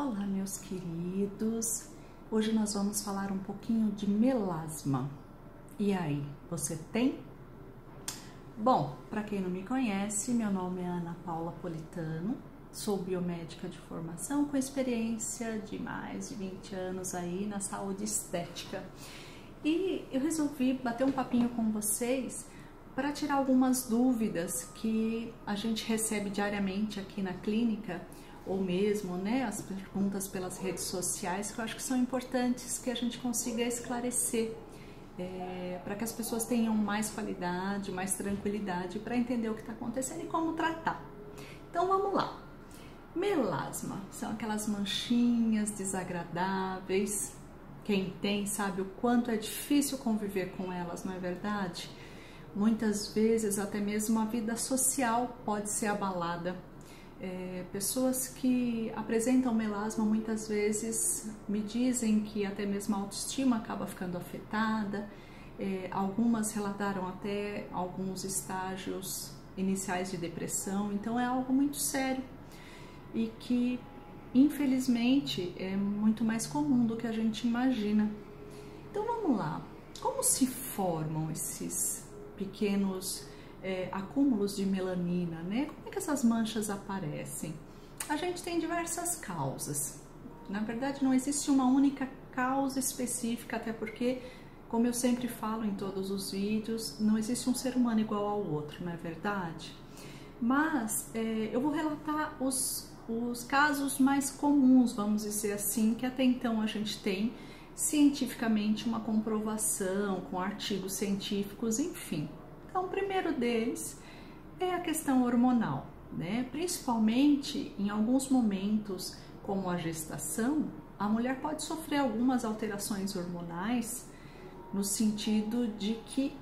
Olá, meus queridos! Hoje nós vamos falar um pouquinho de melasma. E aí, você tem? Bom, para quem não me conhece, meu nome é Ana Paula Politano, sou biomédica de formação com experiência de mais de 20 anos aí na saúde estética. E eu resolvi bater um papinho com vocês para tirar algumas dúvidas que a gente recebe diariamente aqui na clínica, ou mesmo, as perguntas pelas redes sociais, que eu acho que são importantes que a gente consiga esclarecer, para que as pessoas tenham mais qualidade, mais tranquilidade para entender o que está acontecendo e como tratar. Então vamos lá. Melasma são aquelas manchinhas desagradáveis. Quem tem sabe o quanto é difícil conviver com elas, não é verdade? Muitas vezes até mesmo a vida social pode ser abalada. Pessoas que apresentam melasma muitas vezes me dizem que até mesmo a autoestima acaba ficando afetada. Algumas relataram até alguns estágios iniciais de depressão, então é algo muito sério e que infelizmente é muito mais comum do que a gente imagina. Então vamos lá, como se formam esses pequenos acúmulos de melanina, Como é que essas manchas aparecem? A gente tem diversas causas. Na verdade, não existe uma única causa específica, até porque, como eu sempre falo em todos os vídeos, não existe um ser humano igual ao outro, não é verdade? Mas eu vou relatar os casos mais comuns, vamos dizer assim, que até então a gente tem cientificamente uma comprovação, com artigos científicos, enfim. Então, o primeiro deles é a questão hormonal, Principalmente em alguns momentos, como a gestação, a mulher pode sofrer algumas alterações hormonais, no sentido de que,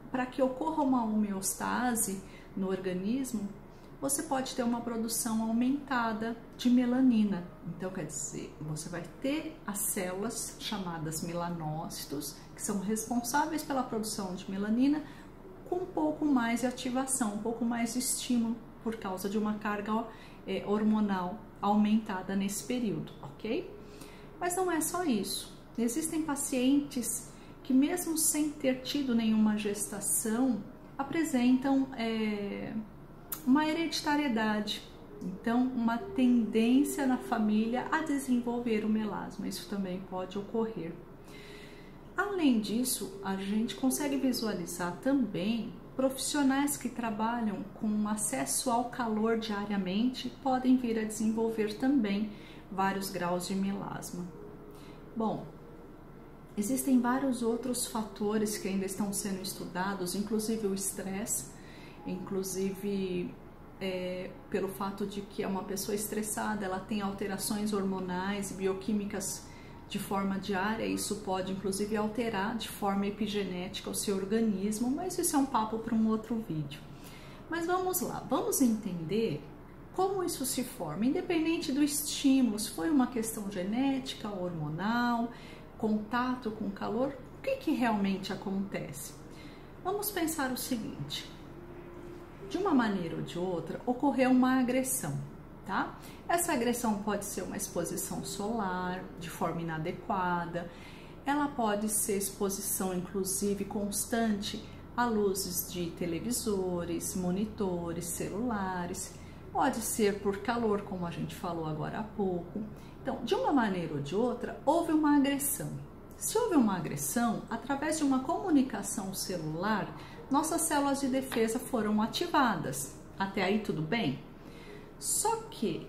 para que ocorra uma homeostase no organismo, você pode ter uma produção aumentada de melanina. Então, quer dizer, você vai ter as células chamadas melanócitos, que são responsáveis pela produção de melanina, com um pouco mais de ativação, um pouco mais de estímulo por causa de uma carga hormonal aumentada nesse período, ok? Mas não é só isso. Existem pacientes que, mesmo sem ter tido nenhuma gestação, apresentam uma hereditariedade, então uma tendência na família a desenvolver o melasma. Isso também pode ocorrer. Além disso, a gente consegue visualizar também profissionais que trabalham com acesso ao calor diariamente podem vir a desenvolver também vários graus de melasma. Bom, existem vários outros fatores que ainda estão sendo estudados, inclusive o estresse, inclusive pelo fato de que é uma pessoa estressada, ela tem alterações hormonais e bioquímicas de forma diária, isso pode inclusive alterar de forma epigenética o seu organismo, mas isso é um papo para um outro vídeo. Mas vamos lá, vamos entender como isso se forma, independente do estímulo, se foi uma questão genética, hormonal, contato com calor, o que realmente acontece? Vamos pensar o seguinte, de uma maneira ou de outra, ocorreu uma agressão. Essa agressão pode ser uma exposição solar de forma inadequada, ela pode ser exposição inclusive constante a luzes de televisores, monitores, celulares, pode ser por calor, como a gente falou agora há pouco. Então, de uma maneira ou de outra, houve uma agressão. Se houve uma agressão, através de uma comunicação celular, nossas células de defesa foram ativadas. Até aí tudo bem? Só que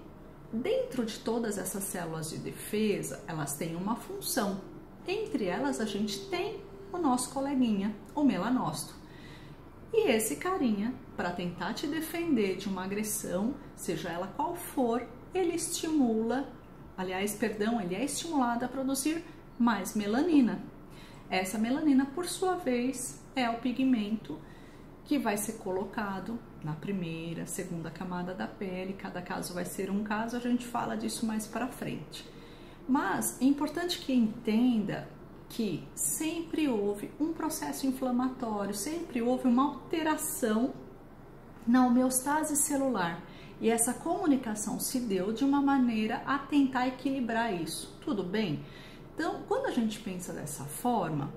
dentro de todas essas células de defesa, elas têm uma função. Entre elas, a gente tem o nosso coleguinha, o melanócito. E esse carinha, para tentar te defender de uma agressão, seja ela qual for, ele é estimulado a produzir mais melanina. Essa melanina, por sua vez, é o pigmento que vai ser colocado na primeira, segunda camada da pele. Cada caso vai ser um caso, a gente fala disso mais para frente. Mas é importante que entenda que sempre houve um processo inflamatório, sempre houve uma alteração na homeostase celular. E essa comunicação se deu de uma maneira a tentar equilibrar isso. Tudo bem? Então, quando a gente pensa dessa forma,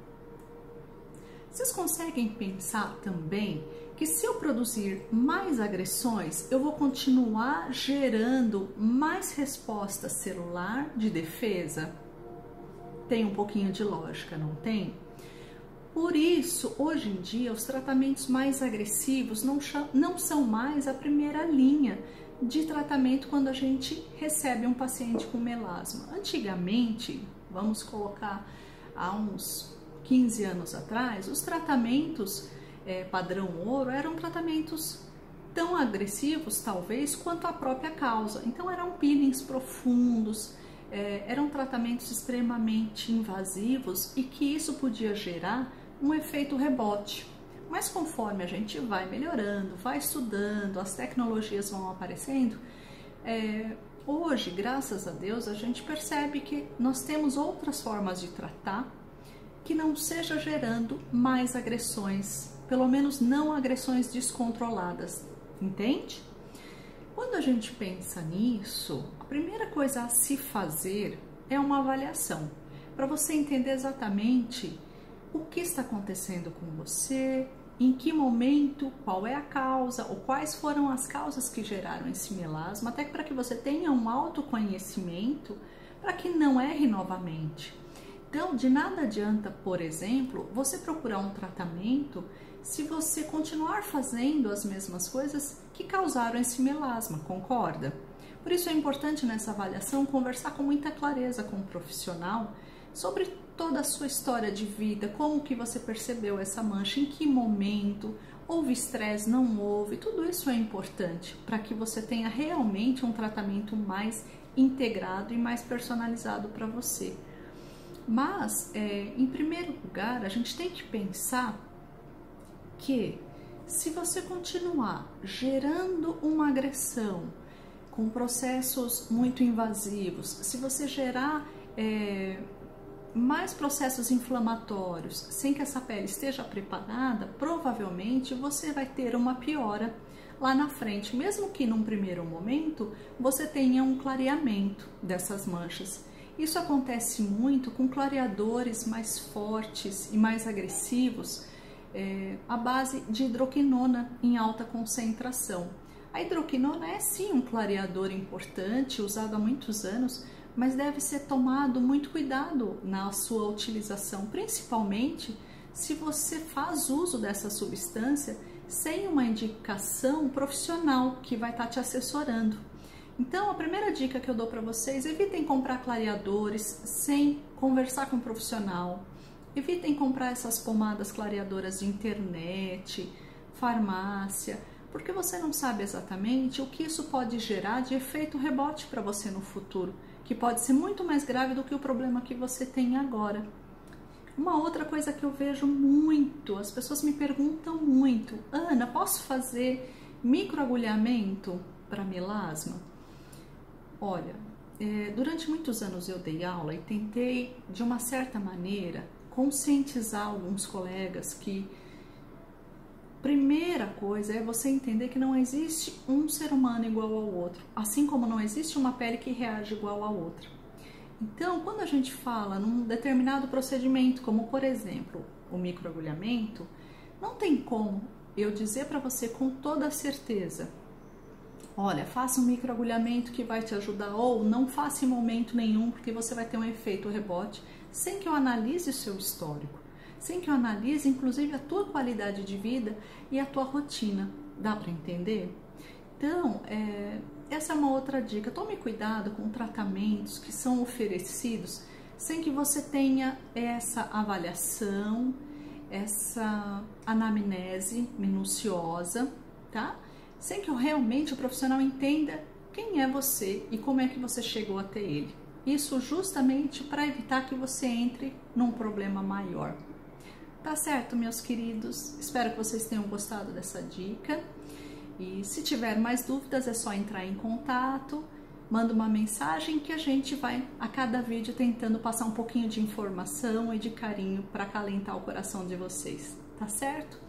vocês conseguem pensar também que se eu produzir mais agressões, eu vou continuar gerando mais resposta celular de defesa? Tem um pouquinho de lógica, não tem? Por isso, hoje em dia, os tratamentos mais agressivos não são mais a primeira linha de tratamento quando a gente recebe um paciente com melasma. Antigamente, vamos colocar há uns 15 anos atrás, os tratamentos padrão ouro eram tratamentos tão agressivos, talvez, quanto a própria causa. Então, eram peelings profundos, eram tratamentos extremamente invasivos e que isso podia gerar um efeito rebote. Mas conforme a gente vai melhorando, vai estudando, as tecnologias vão aparecendo, hoje, graças a Deus, a gente percebe que nós temos outras formas de tratar que não seja gerando mais agressões, pelo menos não agressões descontroladas, entende? Quando a gente pensa nisso, a primeira coisa a se fazer é uma avaliação, para você entender exatamente o que está acontecendo com você, em que momento, qual é a causa, ou quais foram as causas que geraram esse melasma, até para que você tenha um autoconhecimento para que não erre novamente. Então, de nada adianta, por exemplo, você procurar um tratamento se você continuar fazendo as mesmas coisas que causaram esse melasma, concorda? Por isso é importante nessa avaliação conversar com muita clareza com o profissional sobre toda a sua história de vida, como que você percebeu essa mancha, em que momento, houve estresse, não houve, tudo isso é importante para que você tenha realmente um tratamento mais integrado e mais personalizado para você. Mas, em primeiro lugar, a gente tem que pensar que se você continuar gerando uma agressão com processos muito invasivos, se você gerar mais processos inflamatórios sem que essa pele esteja preparada, provavelmente você vai ter uma piora lá na frente, mesmo que num primeiro momento você tenha um clareamento dessas manchas. Isso acontece muito com clareadores mais fortes e mais agressivos, à base de hidroquinona em alta concentração. A hidroquinona é sim um clareador importante, usado há muitos anos, mas deve ser tomado muito cuidado na sua utilização, principalmente se você faz uso dessa substância sem uma indicação profissional que vai estar te assessorando. Então, a primeira dica que eu dou para vocês, evitem comprar clareadores sem conversar com um profissional, evitem comprar essas pomadas clareadoras de internet, farmácia, porque você não sabe exatamente o que isso pode gerar de efeito rebote para você no futuro, que pode ser muito mais grave do que o problema que você tem agora. Uma outra coisa que eu vejo muito, as pessoas me perguntam muito: Ana, posso fazer microagulhamento para melasma? Olha, durante muitos anos eu dei aula e tentei, de uma certa maneira, conscientizar alguns colegas que primeira coisa é você entender que não existe um ser humano igual ao outro, assim como não existe uma pele que reage igual à outra. Então, quando a gente fala num determinado procedimento, como por exemplo o microagulhamento, não tem como eu dizer para você com toda certeza: olha, faça um microagulhamento que vai te ajudar, ou não faça em momento nenhum porque você vai ter um efeito rebote, sem que eu analise o seu histórico, sem que eu analise inclusive a tua qualidade de vida e a tua rotina. Dá para entender? Então, essa é uma outra dica. Tome cuidado com tratamentos que são oferecidos sem que você tenha essa avaliação, essa anamnese minuciosa, tá? Sem que realmente o profissional entenda quem é você e como é que você chegou até ele. Isso justamente para evitar que você entre num problema maior. Tá certo, meus queridos? Espero que vocês tenham gostado dessa dica. E se tiver mais dúvidas, é só entrar em contato, manda uma mensagem que a gente vai, a cada vídeo, tentando passar um pouquinho de informação e de carinho para acalentar o coração de vocês. Tá certo?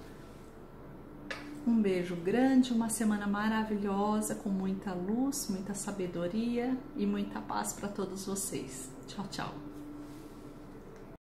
Um beijo grande, uma semana maravilhosa, com muita luz, muita sabedoria e muita paz para todos vocês. Tchau, tchau.